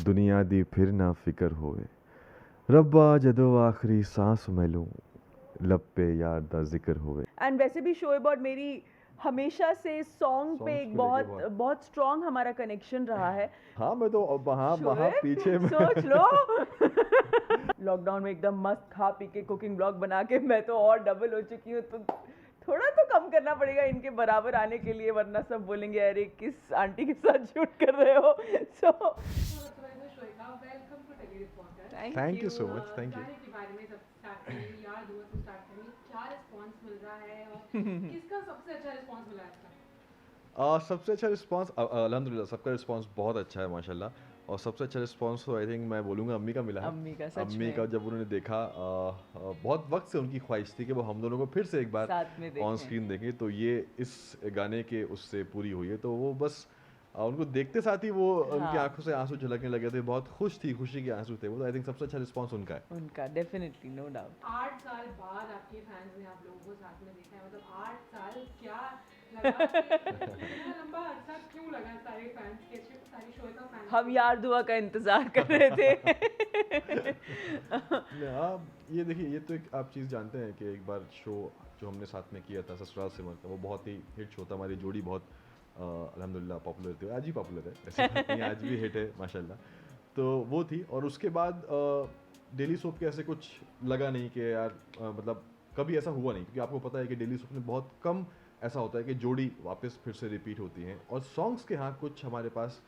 दुनिया दी फिर ना फिकर होवे रब्बा जदों आखिरी सांस मैं लूं लब पे यार दा जिक्र होवे। एंड वैसे भी शोएब और मेरी हमेशा से सॉन्ग पे Songs एक को लेके बहुत बहुत स्ट्रॉन्ग हमारा कनेक्शन रहा है। हाँ मैं तो वहाँ शोएब, पीछे में सोच लो। लॉकडाउन में एकदम मस्त खा पी के कुकिंग ब्लॉग बना के मैं तो और डबल हो चुकी हूँ, तो थोड़ा तो कम करना पड़ेगा इनके बराबर आने के लिए, वरना सब बोलेंगे अरे किस आंटी के साथ शूट कर रहे हो। So thank you so much, thank you. गाने के बारे में सब स्टार्ट करेंगे, यार दुआ से स्टार्ट करेंगे। क्या रिस्पांस मिल रहा है और किसका सबसे अच्छा रिस्पांस मिला है आपका? सबसे अच्छा रिस्पांस अल्हम्दुलिल्लाह सबका रिस्पांस बहुत अच्छा है माशाल्लाह। और सबसे अच्छा रिस्पांस तो आई थिंक मैं बोलूँगा अम्मी का मिला है। अम्मी का, सच अम्मी में। का जब उन्होंने देखा बहुत वक्त से उनकी ख्वाहिश थी कि वो हम दोनों को फिर से एक बार साथ में ऑन देखें। स्क्रीन देखें, तो ये इस गाने के उससे पूरी हुई है। तो वो बस उनको देखते साथ ही वो उनकी हाँ। आंखों से आंसू झलकने लगे थे, बहुत खुश थी, खुशी के आंसू थे वो। तो आई थिंक सबसे अच्छा रिस्पांस उनका है। उनका डेफिनेटली, नो डाउट। 8 साल बाद आपके फैंस ने आप लोगों को साथ में देखा है, मतलब 8 साल क्या लगा कि इतना लंबा अरसा क्यों लगा सारे फैंस के, सारी शो का फैंस? हम यार दुआ का इंतजार कर रहे थे। आप ये देखिए, ये तो एक आप चीज़ जानते हैं कि एक बार शो जो हमने साथ में किया था ससुराल सिमर का, वो बहुत ही हिट शो था। हमारी जोड़ी बहुत अल्हम्दुलिल्लाह पॉपुलर थी, आज ही पॉपुलर है, ऐसी बात नहीं है, आज भी हिट है माशाल्लाह। तो वो थी। और उसके बाद डेली सोप के ऐसे कुछ लगा नहीं कि यार मतलब कभी ऐसा हुआ नहीं, क्योंकि आपको पता है कि डेली सोप में बहुत कम ऐसा होता है कि जोड़ी वापस फिर से रिपीट होती हैं। और सॉन्ग्स के हाँ कुछ हमारे पास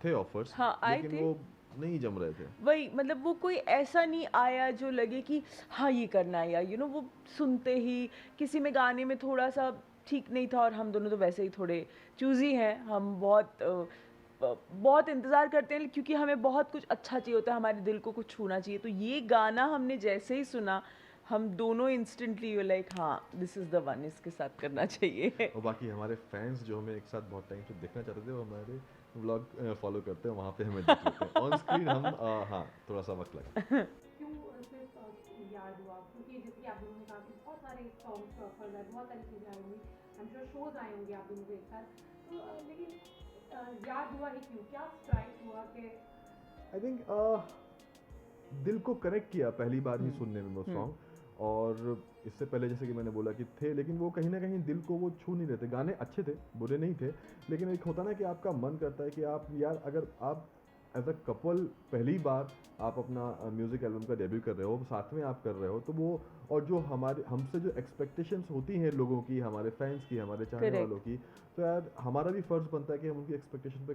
थे ऑफर्स, हाँ, आए लेकिन थे। वो नहीं जम रहे थे। वही, मतलब वो कोई ऐसा नहीं आया जो लगे कि हाँ ये करना है, या वो सुनते ही किसी में गाने में थोड़ा सा ठीक नहीं था। और हम दोनों तो वैसे ही थोड़े चूजी हैं, हम बहुत इंतज़ार करते हैं, क्योंकि हमें बहुत कुछ अच्छा चाहिए होता है, हमारे दिल को कुछ छूना चाहिए। तो ये गाना हमने जैसे ही सुना, हम दोनों इंस्टेंटली लाइक हाँ दिस इज़ द वन, इसके साथ करना चाहिए। और बाकी हमारे फैंस जो हमें एक साथ बहुत टाइम से देखना चाहते थे, वो हमारे व्लॉग फॉलो करते हैं, वहाँ पे हमें देख लेते हैं। ऑन स्क्रीन हम हाँ थोड़ा सा वक्त लगा। क्यों सिर्फ यार दुआ? क्योंकि जैसे कि आप लोगों ने कहा कि बहुत सारे सॉन्ग्स के ऑफर्स हैं, बहुत सारी चीज़ें आई होंगी, आई एम श्योर शोज आए होंगे आप लोगों को एक साथ, तो लेकिन यार दुआ ही क्यों? क्या स्ट्राइक हुआ कि आई थिंक दिल को कनेक्ट किया पहली बार ही सुनने में वो सॉन्ग। और इससे पहले जैसे कि मैंने बोला कि थे, लेकिन वो कहीं ना कहीं दिल को वो छू नहीं रहे थे। गाने अच्छे थे, बुरे नहीं थे, लेकिन एक होता ना कि आपका मन करता है कि आप यार अगर आप एज अ कपल पहली बार आप अपना म्यूज़िक एल्बम का डेब्यू कर रहे हो, साथ में आप कर रहे हो, तो वो और जो हमारे हमसे जो एक्सपेक्टेशंस होती हैं लोगों की, हमारे फैंस की, हमारे चाहने Correct. वालों की, तो यार हमारा भी फ़र्ज़ बनता है कि हम उनकी एक्सपेक्टेशन पे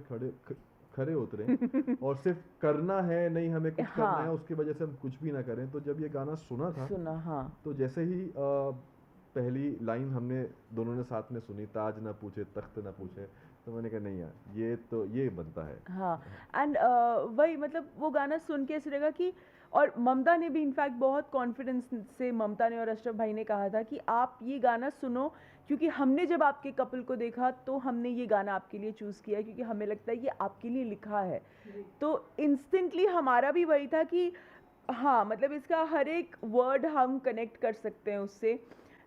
खरे उतरें। और सिर्फ करना है नहीं, हमें कुछ करना है, हाँ। उसकी वजह से हम कुछ भी ना करें। तो जब ये गाना सुना था, सुना, हाँ। तो जैसे ही पहली लाइन हमने दोनों ने साथ में सुनी, ताज ना पूछे तख्त ना पूछे, तो मैंने कहा नहीं यार ये तो ये बनता है। हाँ, एंड वही, मतलब वो गाना सुन के ऐसे लगा कि, और ममता ने भी इनफैक्ट बहुत कॉन्फिडेंस से, ममता ने और अशरफ भाई ने कहा था कि आप ये गाना सुनो, क्योंकि हमने जब आपके कपल को देखा तो हमने ये गाना आपके लिए चूज़ किया है, क्योंकि हमें लगता है ये आपके लिए लिखा है। तो इंस्टेंटली हमारा भी वही था कि हाँ, मतलब इसका हर एक वर्ड हम कनेक्ट कर सकते हैं उससे।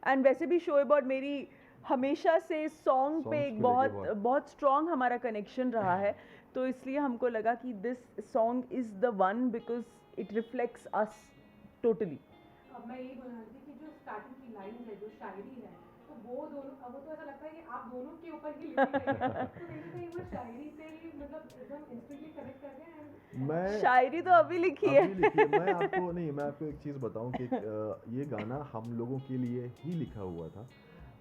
एंड वैसे भी शोएब और मेरी हमेशा से सॉन्ग पे Songs एक को लेके बहुत बहुत। बहुत स्ट्रॉन्ग हमारा कनेक्शन रहा है। तो इसलिए हमको लगा कि this song is the one, because it reflects us totally. अब मैं यही बोल रही थी कि जो स्टार्टिंग की लाइन है, जो शायरी है, तो वो दोनों, अब वो तो ऐसा लगता है कि आप दोनों के ऊपर ही लिखी गई है। तो कहीं ना कहीं वो शायरी से ही मतलब एकदम इंस्टेंटली कनेक्ट कर गए हैं। मैं शायरी तो अभी लिखी है। अभी लिखी है। मैं आपको एक चीज़ बताऊं कि ये गाना हम लोगों के लिए ही लिखा हुआ था।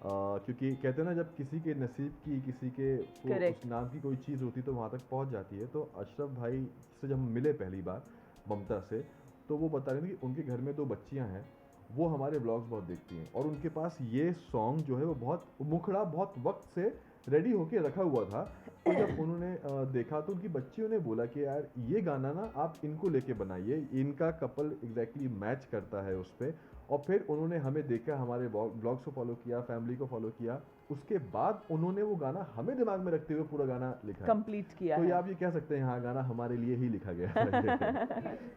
क्योंकि कहते हैं ना, जब किसी के नसीब की, किसी के Correct. उस नाम की कोई चीज़ होती तो वहाँ तक पहुँच जाती है। तो अशरफ भाई से जब हम मिले पहली बार ममता से, तो वो बता रहे थे कि उनके घर में 2 बच्चियाँ हैं, वो हमारे व्लॉग्स बहुत देखती हैं, और उनके पास ये सॉन्ग जो है वो बहुत मुखड़ा बहुत वक्त से रेडी होके रखा हुआ था। तो जब उन्होंने देखा, तो उनकी बच्चियों ने बोला कि यार ये गाना ना आप इनको लेके बनाइए, इनका कपल एग्जैक्टली मैच करता है उस पर। और फिर उन्होंने हमें देखा, हमारे ब्लॉग्स को फॉलो किया, फैमिली को फॉलो किया, उसके बाद उन्होंने वो गाना हमें दिमाग में रखते हुए पूरा गाना लिखा है। कंप्लीट किया तो है। ये आप ये कह सकते हैं, हाँ गाना हमारे लिए ही लिखा गया है।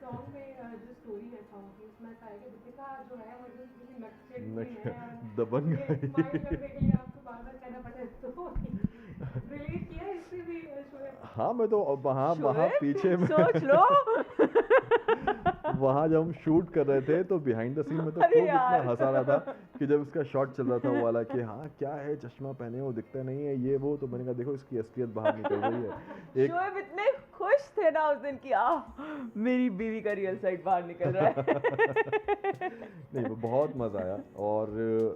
सॉन्ग में जो स्टोरी है सॉन्ग की, उसमें ऐसा है कि दीपिका जो है वो एकदम किसी नक्शे में है, दबंग ये स्माइल करने के लिए आपको बार-बार कहना पड़ता है, तो रिलेट किया इससे भी शोएब? हाँ मैं तो वहाँ वहाँ शोएब, पीछे में सोच लो। वहाँ जब हम शूट कर रहे थे तो बिहाइंड द सीन में तो अरे खूब इतना यार। हंसा रहा था कि जब इसका शॉट चल रहा था वो वाला कि हाँ क्या है, चश्मा पहने हो, दिखता नहीं है, ये वो, तो मैंने कहा देखो इसकी असलियत बाहर निकल रही है। एक शोएब इतने खुश थे ना उस दिन की, मेरी बीवी का रियल साइड बाहर निकल रहा है। नहीं वो बहुत मज़ा आया। और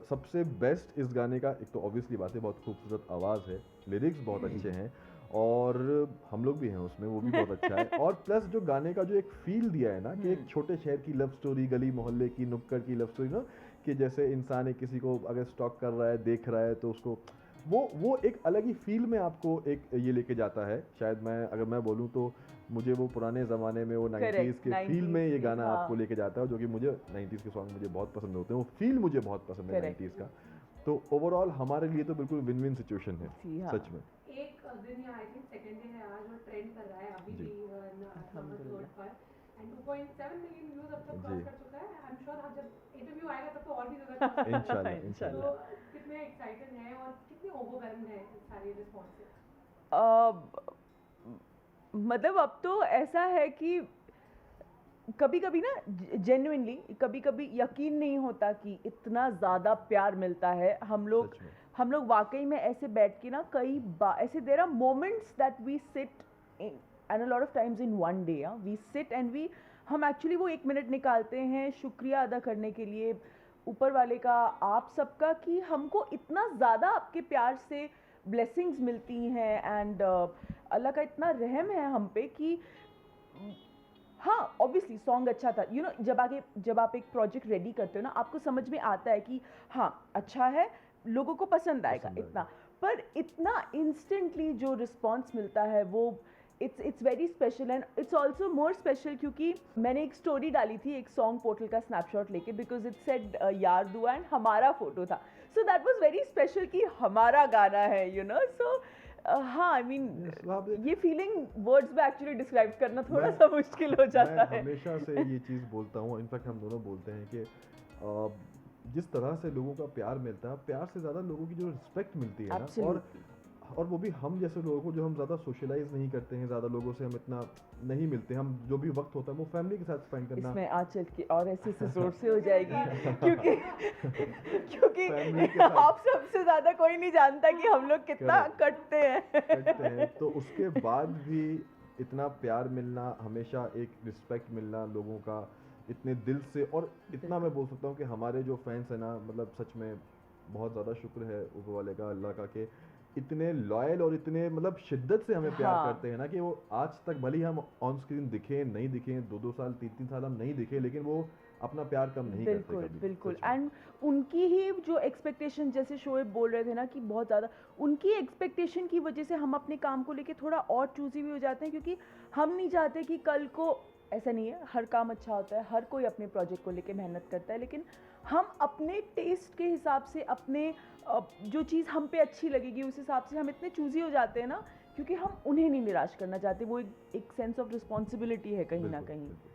सबसे बेस्ट इस गाने का एक तो ऑब्वियसली बात है, बहुत खूबसूरत आवाज़ है, लिरिक्स बहुत अच्छे हैं और हम लोग भी हैं उसमें, वो भी बहुत अच्छा है। और प्लस जो गाने का जो एक फील दिया है ना कि एक छोटे शहर की लव स्टोरी, गली मोहल्ले की नुक्कड़ की लव स्टोरी ना, कि जैसे इंसान एक किसी को अगर स्टॉक कर रहा है, देख रहा है, तो उसको वो एक अलग ही फील में आपको एक ये लेके जाता है। शायद मैं अगर मैं बोलूँ तो मुझे वो पुराने ज़माने में वो 90s के फील में ये 90s गाना हाँ। आपको लेके जाता है, जो कि मुझे 90s के सॉन्ग मुझे बहुत पसंद होते हैं, वो फील मुझे बहुत पसंद है Correct. 90s का। तो ओवरऑल हमारे लिए तो बिल्कुल विन विन सिचुएशन है जी हाँ। सच में। एक दिन या आई थिंक सेकंड डे है आज, वो ट्रेंड कर रहा है अभी जी। भी नंबर अल्हम्दुलिल्लाह। पर, एंड 2.7 मिलियन व्यूज अब तक क्रॉस जी। कर चुका है। आई एम श्योर जब इंटरव्यू आएगा तब तो और भी ज़्यादा cross कर इंशाल्लाह जाएगा। इंशाल्लाह। तो कितने एक्साइटेड हैं और कितने ओवरवेल्म्ड हैं इस सारे रिस्पॉन्स से? मतलब अब तो ऐसा है कि कभी कभी ना जेन्युइनली कभी कभी यकीन नहीं होता कि इतना ज़्यादा प्यार मिलता है। सच में। हम लोग वाकई में ऐसे बैठ के ना कई बार ऐसे there are moments that we sit in and a lot of times in one day we sit and we hmm actually वो 1 मिनट निकालते हैं शुक्रिया अदा करने के लिए ऊपर वाले का, आप सबका, कि हमको इतना ज़्यादा आपके प्यार से ब्लेसिंग्स मिलती हैं एंड अल्लाह का इतना रहम है हम पे कि हाँ ऑब्वियसली सॉन्ग अच्छा था। यू नो जब आप एक प्रोजेक्ट रेडी करते हो ना, आपको समझ में आता है कि हाँ अच्छा है, लोगों को पसंद आएगा पसंद इतना। पर इतना इंस्टेंटली जो रिस्पॉन्स मिलता है वो it's very special and it's also more special क्योंकि मैंने एक स्टोरी डाली थी एक सॉन्ग पोर्टल का स्नैपशॉट लेके, बिकॉज इट सेड यार दुआ एंड हमारा फोटो था, so that was very special कि हमारा गाना है, यू नो। सो हाँ आई मीन ये फीलिंग वर्ड्स में एक्चुअली डिस्क्राइब करना थोड़ा सा मुश्किल हो जाता मैं है। हमेशा से ये चीज़ बोलता हूँ, इनफैक्ट हम दोनों बोलते हैं कि जिस तरह से लोगों का प्यार मिलता है, प्यार से ज़्यादा लोगों की जो रिस्पेक्ट मिलती है ना, और वो भी हम जैसे लोगों को जो हम ज़्यादा सोशलाइज नहीं करते हैं, ज़्यादा लोगों से हम इतना नहीं मिलते, हम जो भी वक्त होता है वो फैमिली के साथ स्पेंड करना। इसमें आंचल की और ऐसे से जोर से हो जाएगी क्योंकि Family के क्योंकि साथ- आप सबसे ज्यादा कोई नहीं जानता कि हम लोग कितना Correct. कटते करते हैं, हैं। तो उसके बाद भी इतना प्यार मिलना, हमेशा एक रिस्पेक्ट मिलना लोगों का इतने दिल से, और इतना मैं बोल सकता हूँ कि हमारे जो फैंस हैं ना, मतलब सच में बहुत ज़्यादा शुक्र है ऊपर वाले का, अल्लाह का, कि इतने लॉयल और इतने मतलब शिद्दत से हमें प्यार हाँ। करते हैं ना, कि वो आज तक भले ही हम ऑन स्क्रीन दिखे नहीं दिखे, 2-2 साल 3-3 साल हम नहीं दिखे, लेकिन वो अपना प्यार कम नहीं करते बिल्कुल कभी, बिल्कुल। सच में। एंड उनकी ही जो एक्सपेक्टेशन, जैसे शोएब बोल रहे थे ना कि बहुत ज़्यादा उनकी एक्सपेक्टेशन की वजह से हम अपने काम को लेके थोड़ा और चूजी भी हो जाते हैं, क्योंकि हम नहीं चाहते कि कल को, ऐसा नहीं है हर काम अच्छा होता है, हर कोई अपने प्रोजेक्ट को लेके मेहनत करता है, लेकिन हम अपने टेस्ट के हिसाब से अपने जो चीज़ हम पे अच्छी लगेगी उस हिसाब से हम इतने चूजी हो जाते हैं ना, क्योंकि हम उन्हें नहीं निराश करना चाहते। वो एक सेंस ऑफ रिस्पॉन्सिबिलिटी है कहीं ना बिल्कुल, कहीं। बिल्कुल।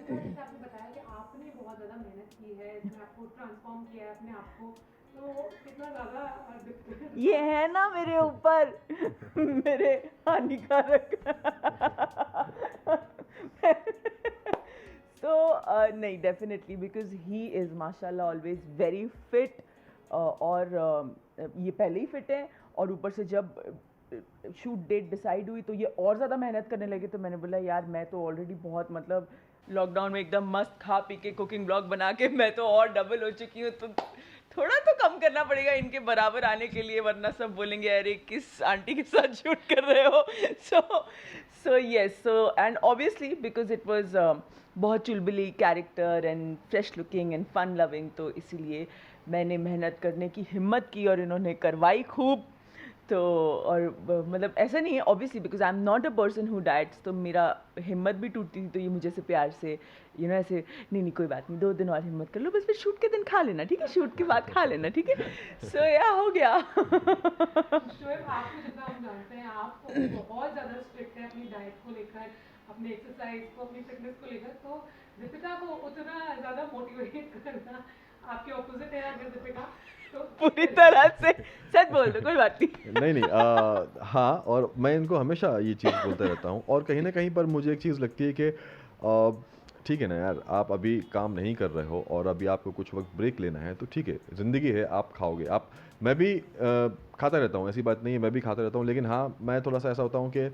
जैसे आपने बताया कि आपने बहुत ज़्यादा मेहनत की है, इसमें आपको ट्रांसफॉर्म किया है अपने आप को, तो कितना ज़्यादा ये है ना मेरे ऊपर मेरे हानिकारक so नहीं डेफिनेटली बिकॉज ही इज़ माशाल्लाह ऑलवेज वेरी फिट, और ये पहले ही फिट है, और ऊपर से जब शूट डेट डिसाइड हुई तो ये और ज़्यादा मेहनत करने लगे, तो मैंने बोला यार मैं तो ऑलरेडी बहुत मतलब लॉकडाउन में एकदम मस्त खा पी के कुकिंग ब्लॉग बना के मैं तो और डबल हो चुकी हूँ, तो थोड़ा तो कम करना पड़ेगा इनके बराबर आने के लिए, वरना सब बोलेंगे अरे किस आंटी के साथ शूट कर रहे हो। So yes, so and obviously because it was बहुत चुलबुली character and fresh looking and fun loving, तो इसीलिए मैंने मेहनत करने की हिम्मत की और इन्होंने करवाई खूब। तो और मतलब ऐसा नहीं है obviously because I am not a person who diets, तो मेरा हिम्मत भी टूटती थी, तो ये मुझे से प्यार से यू नो ऐसे नहीं कोई बात नहीं 2 दिन और हिम्मत कर लो, बस फिर शूट के दिन खा लेना, ठीक है, शूट के बाद खा लेना, ठीक है। सो या हो गया। शोएब, आपको जितना हम जानते हैं, आप तो बहुत ज़्यादा स्ट्रिक्ट है अपनी डाइट को लेकर, अपने एक्सरसाइज को, अपनी फिटनेस को लेकर, तो दीपिका को उतना ज़्यादा मोटिवेट करना आपके ऑपोजिट है अगर दीपिका तो पूरी तरह से सच बोल दो, कोई बात नहीं। नहीं नहीं हाँ, और मैं इनको हमेशा ये चीज़ बोलता रहता हूँ, और कहीं ना कहीं पर मुझे एक चीज़ लगती है कि ठीक है ना यार, आप अभी काम नहीं कर रहे हो और अभी आपको कुछ वक्त ब्रेक लेना है तो ठीक है, ज़िंदगी है, आप खाओगे। आप मैं भी खाता रहता हूँ, ऐसी बात नहीं है, मैं भी खाता रहता हूँ, लेकिन हाँ मैं थोड़ा सा ऐसा होता हूँ कि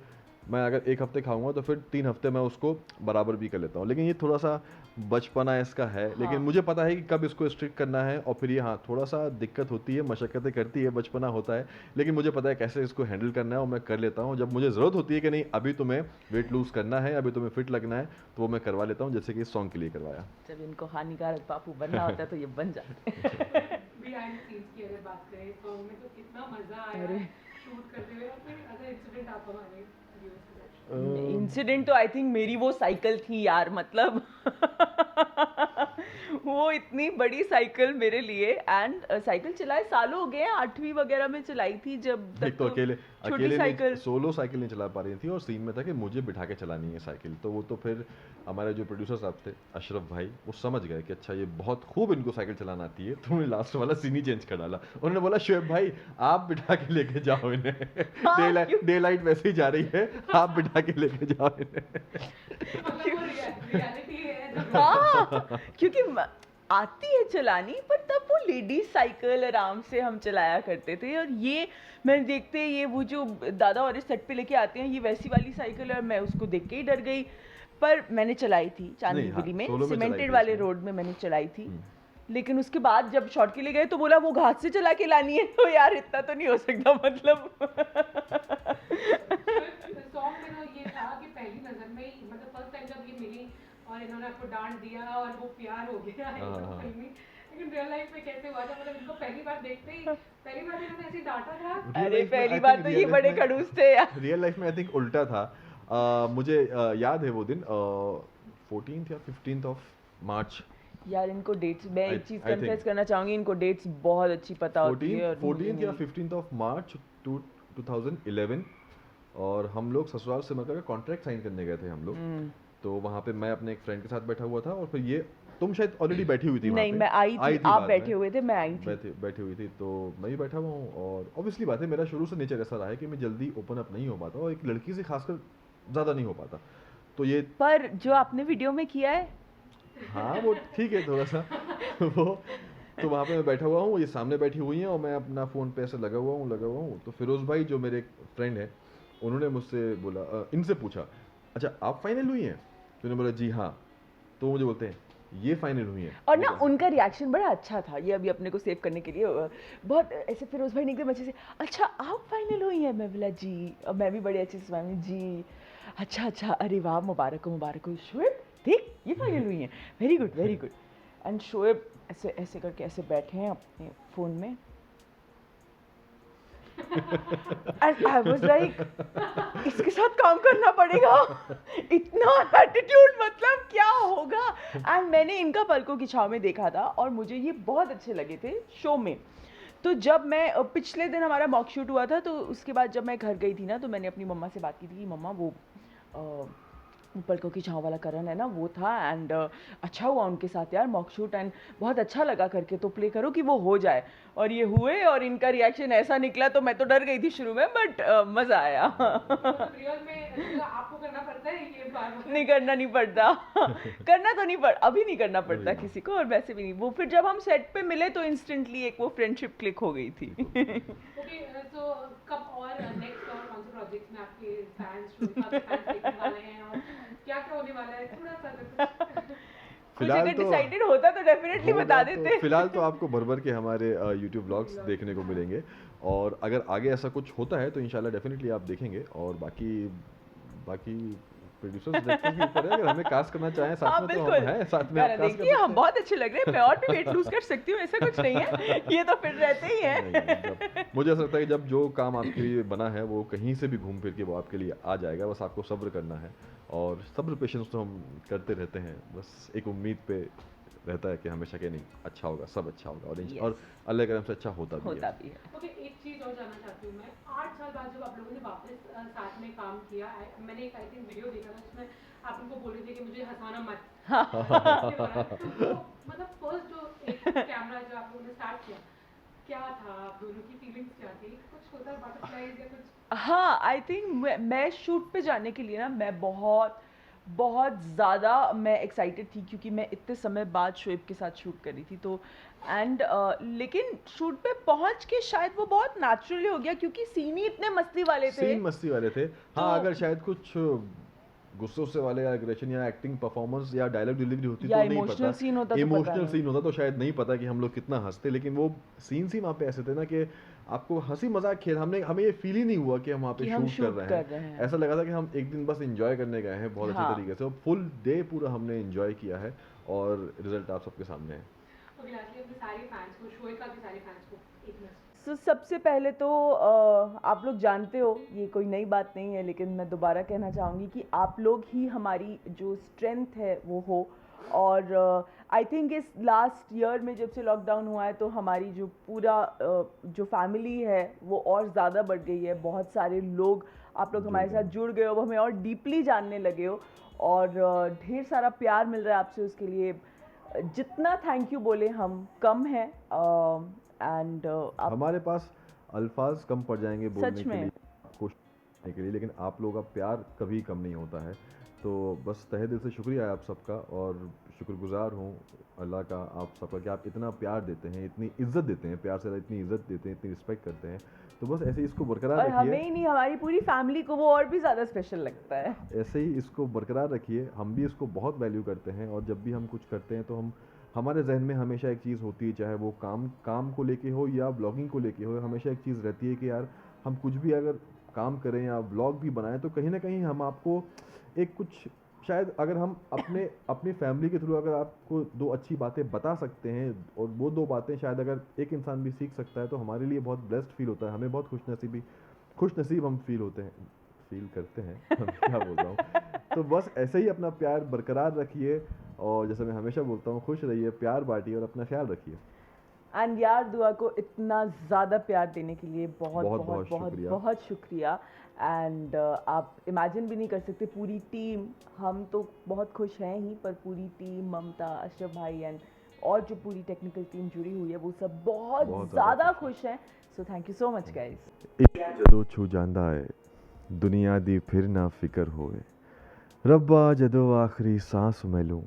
मैं अगर एक हफ्ते खाऊंगा तो फिर 3 हफ्ते मैं उसको बराबर भी कर लेता हूँ। लेकिन ये थोड़ा सा बचपना इसका है, लेकिन हाँ। मुझे पता है कि कब इसको स्ट्रिक्ट करना है, और फिर ये हाँ थोड़ा सा दिक्कत होती है, मशक्क़तें करती है, बचपना होता है, लेकिन मुझे पता है कैसे इसको हैंडल करना है और मैं कर लेता हूँ। जब मुझे ज़रूरत होती है कि नहीं अभी तुम्हें वेट लूज़ करना है, अभी तुम्हें फिट लगना है, तो वो मैं करवा लेता हूँ, जैसे कि इस सॉन्ग के लिए करवाया। जब इनको हानिकारक पापू बनना होता है तो ये बन जाते हैं। बिहाइंड सीन्स की अगर बात करें सॉन्ग में तो कितना मजा आया अरे। शूट करते हुए, और फिर अगर इंसिडेंट आप हमारे व्यूअर्स को इंसिडेंट तो आई थिंक मेरी वो साइकिल थी यार, मतलब वो इतनी बड़ी साइकिल मेरे लिए, एंड साइकिल चलाए सालों हो गए हैं, 8वीं वगैरह में चलाई थी जब एक तक तो तो अकेले छोटी अकेले साइकिल। नहीं, सोलो साइकिल नहीं चला पा रही थी, और सीन में था कि मुझे बिठा के चलानी है साइकिल, तो वो तो फिर हमारे जो प्रोड्यूसर साहब थे अशरफ भाई, वो समझ गए कि अच्छा ये बहुत खूब इनको साइकिल चलाना आती है, तो उन्होंने लास्ट वाला सीन ही चेंज कर डाला। उन्होंने बोला शोएब भाई आप बिठा के लेके जाओ इन्हें, डे लाइट वैसे ही जा रही है, आप बिठा के लेके जाओ इन्हें। मतलब वो रियलिटी है हाँ, क्योंकि आती है चलानी, पर तब वो लेडीज साइकिल आराम से हम चलाया करते थे, और ये मैंने देखते ये वो जो दादा और इस सेट पे लेके आते हैं, ये वैसी वाली साइकिल है, और मैं उसको देख के ही डर गई। पर मैंने चलाई थी चांदनी नहीं, हाँ, बिली में, सोलो में चलाई सीमेंटेड थी वाले इसमें। रोड में मैंने चलाई थी। लेकिन उसके बाद जब शॉट के लिए गए तो बोला वो घाट से चला के लानी है, तो यार इतना तो नहीं हो सकता, मतलब सॉन्ग में ना ये था कि पहली नजर में ही, मतलब फर्स्ट टाइम जब ये मिली और इन्होंने आपको डांट दिया और वो प्यार हो गया एकदम फिल्मी, लेकिन रियल लाइफ में कैसे हुआ था? मतलब इनको पहली बार देखते ही पहली बार इन्होंने ऐसे डांटा था। अरे पहली बार तो ये बड़े खड़ूस थे यार। रियल लाइफ में आई थिंक उल्टा था। मुझे याद है वो दिन 14th या 15th ऑफ मार्च, यार इनको डेट्स, मैं एक I- चीज I think- कन्फेस करना चाहूंगी, इनको डेट्स बहुत अच्छी पता होती है। 14th या 15th ऑफ मार्च 2011, और हम लोग ससुराल से मतलब कॉन्ट्रैक्ट साइन करने गए थे हम लोग। तो वहाँ पे मैं अपने एक फ्रेंड के साथ बैठा हुआ था, और फिर ये तुम शायद ऑलरेडी बैठी हुई थी वहाँ नहीं पे। मैं आई थी, आप बाद बैठे में। हुए थे, मैं आई थी। बैठी हुई थी, तो मैं भी बैठा हुआ हूँ, और ऑब्वियसली बात है मेरा शुरू से नेचर ऐसा रहा है कि मैं जल्दी ओपन अप नहीं हो पाता, और एक लड़की से खासकर ज़्यादा नहीं हो पाता, तो ये पर जो आपने वीडियो में किया है, हाँ वो ठीक है थोड़ा सा वो, तो वहाँ पे मैं बैठा हुआ हूँ, ये सामने बैठी हुई हैं, और मैं अपना फ़ोन पे ऐसे लगा हुआ हूँ, तो फिरोज़ भाई जो मेरे फ्रेंड हैं, उन्होंने मुझसे बोला इनसे पूछा अच्छा आप फाइनल हुई हैं? तो उन्होंने बोला जी हाँ, तो मुझे बोलते हैं ये फाइनल हुई हैं। और ना उनका रिएक्शन बड़ा अच्छा था, ये अभी अपने को सेव करने के लिए बहुत ऐसे फिरोज भाई ने एकदम अच्छे से, अच्छा आप फाइनल हुई हैं? मैं बोला जी, और मैं भी बड़े अच्छे से मैम जी अच्छा अच्छा, अरे वाह मुबारक हो शोएब, देख ये फाइनल हुई हैं, very good very good. And Shoaib ऐसे ऐसे करके ऐसे बैठे हैं अपने फ़ोन में, एंड आई वाज लाइक इसके साथ काम करना पड़ेगा, इतना एटीट्यूड, मतलब क्या होगा। एंड मैंने इनका पलकों की छाव में देखा था, और मुझे ये बहुत अच्छे लगे थे शो में। तो जब मैं पिछले दिन हमारा मॉक शूट हुआ था, तो उसके बाद जब मैं घर गई थी ना, तो मैंने अपनी मम्मा से बात की थी कि मम्मा वो पलकों की छाँव वाला करण है ना, वो था, एंड अच्छा हुआ उनके साथ यार मॉक शूट, एंड बहुत अच्छा लगा करके, तो प्ले करो कि वो हो जाए। और ये हुए, और इनका रिएक्शन ऐसा निकला, तो मैं तो डर गई थी शुरू में, बट मज़ा आया। रियल में आपको करना पड़ता है ये बार नहीं करना नहीं पड़ता करना तो नहीं पड़, अभी नहीं करना पड़ता किसी को, और वैसे भी नहीं। वो फिर जब हम सेट पे मिले तो इंस्टेंटली एक वो फ्रेंडशिप क्लिक हो गई थी। ओके, तो कब और नेक्स्ट और कौन से प्रोजेक्ट्स में आपके फैंस देखने वाले हैं, और क्या क्या होने वाला है, थोड़ा सा कुछ फिलहाल अगर तो डिसाइडेड होता तो डेफिनेटली होगा बता तो देते। फिलहाल तो आपको भर भर के हमारे यूट्यूब व्लॉग्स देखने को मिलेंगे, और अगर आगे ऐसा कुछ होता है तो इंशाल्लाह डेफिनेटली आप देखेंगे, और बाकी प्रोड्यूसर्स डायरेक्टर्स के ऊपर है, अगर हमें कास्ट करना चाहें साथ हाँ में तो बिल्कुल, हम हैं, साथ में आप कास्ट कर देखिए हम सकते हैं। बहुत अच्छे लग रहे हैं, मैं और भी वेट लूज कर सकती हूँ, ऐसा कुछ नहीं है, ये तो फिर रहते ही नहीं, हैं। मुझे ऐसा लगता है कि जब जो काम आपके लिए बना है वो कहीं से भी घूम फिर के वो आपके लिए आ जाएगा, बस आपको सब्र करना है, और सब्र पेशेंस तो हम करते रहते हैं, बस एक उम्मीद पे रहता है कि हमेशा कि नहीं अच्छा होगा, सब अच्छा होगा, और अल्लाह के करम से अच्छा होता भी है। ओके, एक चीज़ और जानना चाहती हूँ मैं, 8 साल बाद जब आप लोगों ने वापस साथ में काम किया, मैंने एक आई थिंक वीडियो देखा था जिसमें आप उनको बोल रहे थे कि मुझे हंसाना मत। तो मतलब फर्स्ट जो कैमरा जो आप लोगों ने स्टार्ट किया, क्या था आप दोनों की फीलिंग्स क्या थी? कुछ होता है बटरफ्लाइज या कुछ? हाँ, आई थिंक मैं शूट पे जाने के लिए ना मैं बहुत ज़्यादा मैं एक्साइटेड थी, क्योंकि मैं इतने समय बाद शोएब के साथ शूट करी थी, तो एंड लेकिन शूट पे पहुंच के शायद वो बहुत नेचुरली हो गया, क्योंकि सीन ही इतने मस्ती वाले थे। सीन मस्ती वाले थे। हाँ, तो- अगर शायद कुछ गुस्से वाले या एग्रेशन या एक्टिंग परफॉर्मेंस या डायलॉग डिलीवरी होती या तो नहीं इमोशनल पता, सीन होता तो पता इमोशनल नहीं। सीन होता तो शायद नहीं पता कि हम लोग कितना हंसते, लेकिन वो सीन्स ही वहाँ पे ऐसे थे ना कि आपको हंसी मजाक खेल, हमें ये फील ही नहीं हुआ कि हम वहाँ पे कि हम शूट कर शूट रहे कर रहे हैं। हैं। ऐसा लगा था कि हम एक दिन बस एंजॉय करने गए हैं बहुत हाँ। अच्छे तरीके से, और फुल डे पूरा हमने एंजॉय किया है, और रिजल्ट आप सबके सामने है। ओके, लास्टली अपने सारे फैंस को, शोएब का भी सारे फैंस को एक मैसेज। सबसे पहले तो आप लोग जानते हो ये कोई नई बात नहीं है, लेकिन मैं दोबारा कहना चाहूँगी कि आप लोग ही हमारी जो स्ट्रेंथ है वो हो। और आई थिंक इस लास्ट ईयर में जब से लॉकडाउन हुआ है तो हमारी जो पूरा जो फैमिली है वो और ज़्यादा बढ़ गई है। बहुत सारे लोग आप लोग हमारे साथ जुड़ गए हो, हमें और डीपली जानने लगे हो, और ढेर सारा प्यार मिल रहा है आपसे। उसके लिए जितना थैंक यू बोले हम कम है। एंड आप हमारे पास अल्फाज कम पड़ जाएंगे बोलने सच के में लिए, कोशिश करने के लिए, लेकिन आप लोगों का प्यार कभी कम नहीं होता है। तो बस तहे दिल से शुक्रिया है आप सबका, और शुक्रगुजार हूँ अल्लाह का आप सबका कि आप इतना प्यार देते हैं, इतनी इज्जत देते हैं, प्यार से इतनी इज्जत देते हैं, इतनी रिस्पेक्ट करते हैं। तो बस ऐसे ही इसको बरकरार और हमें रखिए, ही नहीं, हमारी पूरी फैमिली को वो और भी ज़्यादा स्पेशल लगता है। ऐसे ही इसको बरकरार रखिए। हम भी इसको बहुत वैल्यू करते हैं, और जब भी हम कुछ करते हैं तो हमारे जहन में हमेशा एक चीज़ होती है, चाहे वो काम को लेके हो या ब्लॉगिंग को लेके हो, हमेशा एक चीज़ रहती है कि यार हम कुछ भी अगर काम करें या ब्लॉग भी बनाएं तो कहीं ना कहीं हम आपको एक कुछ, शायद अगर हम अपनी फैमिली के थ्रू अगर आपको दो अच्छी बातें बता सकते हैं, और वो दो बातें शायद अगर एक इंसान भी सीख सकता है, तो हमारे लिए बहुत ब्लेस्ड फील होता है, हमें बहुत खुश नसीब हम फील करते हैं मैं क्या बोल रहा हूँ। तो बस ऐसे ही अपना प्यार बरकरार रखिए, और जैसे मैं हमेशा बोलता हूँ, खुश रहिए, प्यार बांटिए, और अपना ख्याल रखिए। एंड यार दुआ को इतना ज़्यादा प्यार देने के लिए बहुत बहुत बहुत बहुत बहुत शुक्रिया। बहुत शुक्रिया। एंड आप इमेजिन भी नहीं कर सकते, पूरी टीम, हम तो बहुत खुश हैं ही, पर पूरी टीम, ममता, अशरफ भाई एंड और जो पूरी टेक्निकल टीम जुड़ी हुई है वो सब बहुत बहुत ज़्यादा ज़्यादा खुश हैं। So thank you so much guys. ਜਦੋਂ ਛੂ ਜਾਂਦਾ ਹੈ ਦੁਨੀਆ ਦੀ ਫਿਰ ਨਾ ਫਿਕਰ ਹੋਵੇ, ਰੱਬਾ ਜਦੋਂ ਆਖਰੀ सांस मैं लूं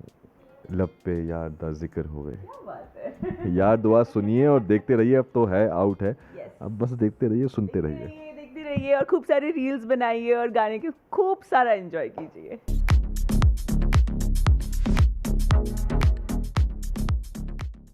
लब पे यार दा जिक्र होवे। क्या बात है। यार दुआ सुनिए और देखते रहिए, अब तो है आउट है, Yes. अब बस देखते रहिए, सुनते रहिए। देखते रहिए और खूब सारे रील्स बनाइए और गाने के खूब सारा एंजॉय कीजिए।